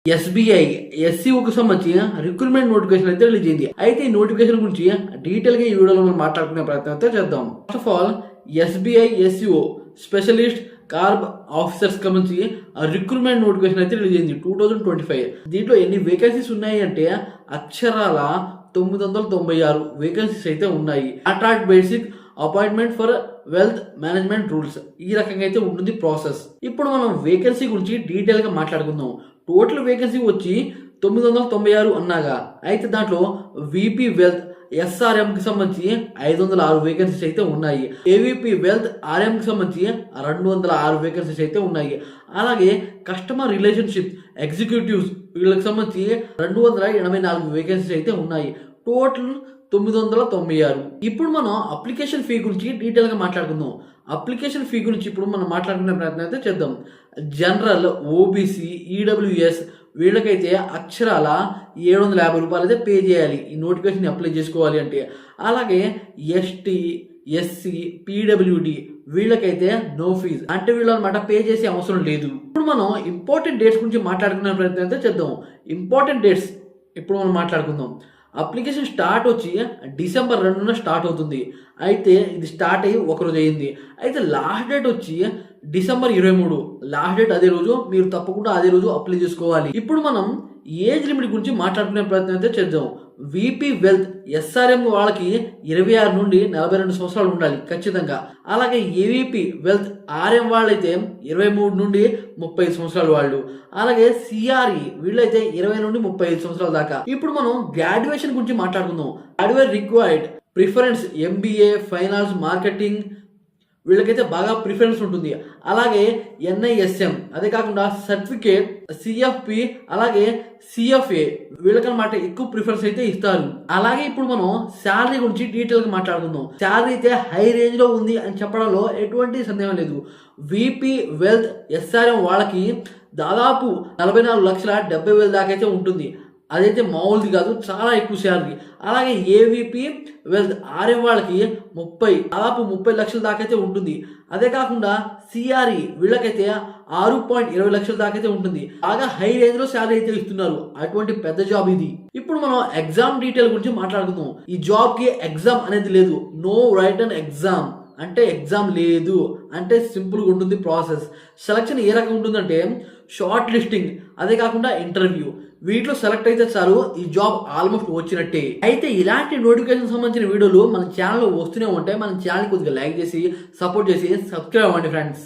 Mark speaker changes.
Speaker 1: SBI ఎస్సీఓకి సంబంధించి recruitment notification అయితే release అయింది. అయితే ఈ నోటిఫికేషన్ గురించి డీటెయిల్ గా ఈ వీడియోలో మనం మాట్లాడుకునే ప్రయత్నం అయితే చేద్దాం. First of all SBI SCO specialist carb officers సంబంధించి రిక్రూట్మెంట్ నోటిఫికేషన్ అయితే రిలీజ్ అయింది 2025. దీంట్లో ఎన్ని వేకెన్సీస్ ఉన్నాయి అంటే అక్షరాల 996 వేకెన్సీస్ అయితే ఉన్నాయి. Contract basic appointment for wealth management rules ఈ రకంగా అయితే ఉంటుంది ప్రాసెస్. ఇప్పుడు మనం వేకెన్సీ గురించి డీటెయిల్ గా మాట్లాడుకుందాం. టోటల్ వేకెన్సీ వచ్చి 996 అన్నాగా, అయితే దాంట్లో విపి వెల్త్ ఎస్ఆర్ఎం కి సంబంధించి 506 వేకెన్సీస్ అయితే ఉన్నాయి. ఏవిపి వెల్త్ ఆర్ఎం కి సంబంధించి 206 వేకెన్సీస్ అయితే ఉన్నాయి. అలాగే కస్టమర్ రిలేషన్షిప్ ఎగ్జిక్యూటివ్స్ వీళ్ళకి సంబంధించి 284 వేకెన్సీస్ అయితే ఉన్నాయి. టోటల్ 996. ఇప్పుడు మనం అప్లికేషన్ ఫీ గురించి డీటెయిల్ గా మాట్లాడుకుందాం. అప్లికేషన్ ఫీ గురించి ఇప్పుడు మనం మాట్లాడుకునే ప్రయత్నం అయితే చేద్దాం. జనరల్, ఓబీసీ, ఈడబ్ల్యూఎస్ వీళ్ళకైతే అక్షరాల 750 రూపాయలు అయితే పే చేయాలి ఈ నోటిఫికేషన్ అప్లై చేసుకోవాలి అంటే. అలాగే ఎస్టీ, ఎస్సీ, పీడబ్ల్యూడి వీళ్ళకైతే నో ఫీజ్, అంటే వీళ్ళు అనమాట పే చేసే అవసరం లేదు. ఇప్పుడు మనం ఇంపార్టెంట్ డేట్స్ గురించి మాట్లాడుకునే ప్రయత్నం అయితే చేద్దాం. ఇంపార్టెంట్ డేట్స్ ఇప్పుడు మనం మాట్లాడుకుందాం. అప్లికేషన్ స్టార్ట్ వచ్చి డిసెంబర్ 2న స్టార్ట్ అవుతుంది. అయితే ఇది స్టార్ట్ అయ్యి ఒకరోజు అయింది. అయితే లాస్ట్ డేట్ వచ్చి డిసెంబర్ 23. లాస్ట్ డేట్ అదే రోజు, మీరు తప్పకుండా అదే రోజు అప్లై చేసుకోవాలి. ఇప్పుడు మనం ఏజ్ లిమిట్ గురించి మాట్లాడుకునే ప్రయత్నం అయితే చేద్దాం. విపి వెల్త్ ఎస్ఆర్ఎం వాళ్ళకి 26 నుండి 42 సంవత్సరాలు ఉండాలి ఖచ్చితంగా. అలాగే ఏవిపి వెల్త్ ఆర్ఎం వాళ్ళైతే 23 నుండి 35 సంవత్సరాలు వాళ్ళు. అలాగే సిఆర్ఈ వీళ్ళైతే 20 నుండి 35 సంవత్సరాల దాకా. ఇప్పుడు మనం గ్రాడ్యుయేషన్ గురించి మాట్లాడుకుందాం. Graduate required preference MBA, finance, marketing వీళ్ళకైతే బాగా ప్రిఫరెన్స్ ఉంటుంది. అలాగే ఎన్ఐఎస్ఎం, అదే కాకుండా సర్టిఫికేట్, సిఎఫ్పి, అలాగే సిఎఫ్ఏ వీళ్ళకనమాట ఎక్కువ ప్రిఫరెన్స్ అయితే ఇస్తారు. అలాగే ఇప్పుడు మనం శాలరీ గురించి డీటెయిల్ గా మాట్లాడుకుందాం. శాలరీ అయితే హై రేంజ్ లో ఉంది అని చెప్పడంలో ఎటువంటి సందేహం లేదు. విపి వెల్త్ ఎస్ఆర్ఎం వాళ్ళకి దాదాపు 44,70,000 దాకా అయితే ఉంటుంది. అదైతే మామూలుది కాదు, చాలా ఎక్కువ శాలరీ. అలాగే ఏవిపి వెల్త్ ఆర్ఎం వాళ్ళకి దాదాపు 30 లక్షల దాకా అయితే ఉంటుంది. అదే కాకుండా సిఆర్ఈ వీళ్ళకైతే 6.20 లక్షల దాకా అయితే ఉంటుంది. బాగా హై రేంజ్ లో శాలరీ అయితే ఇస్తున్నారు. అటువంటి పెద్ద జాబ్ ఇది. ఇప్పుడు మనం ఎగ్జామ్ డీటెయిల్ గురించి మాట్లాడుకుందాం. ఈ జాబ్ కి ఎగ్జామ్ అనేది లేదు. నో రైటన్ ఎగ్జామ్ అంటే ఎగ్జామ్ లేదు, అంటే సింపుల్గా ఉంటుంది ప్రాసెస్. సెలక్షన్ ఏ రకంగా ఉంటుందంటే షార్ట్ లిస్టింగ్, అదే కాకుండా ఇంటర్వ్యూ వీటిలో సెలెక్ట్ అయితే చాలు, ఈ జాబ్ ఆల్మోస్ట్ వచ్చినట్టే. అయితే ఇలాంటి నోటిఫికేషన్ సంబంధించిన వీడియోలు మన ఛానల్లో వస్తూనే ఉంటాయి. మన ఛానల్ కొద్దిగా లైక్ చేసి సపోర్ట్ చేసి సబ్స్క్రైబ్ అవ్వండి ఫ్రెండ్స్.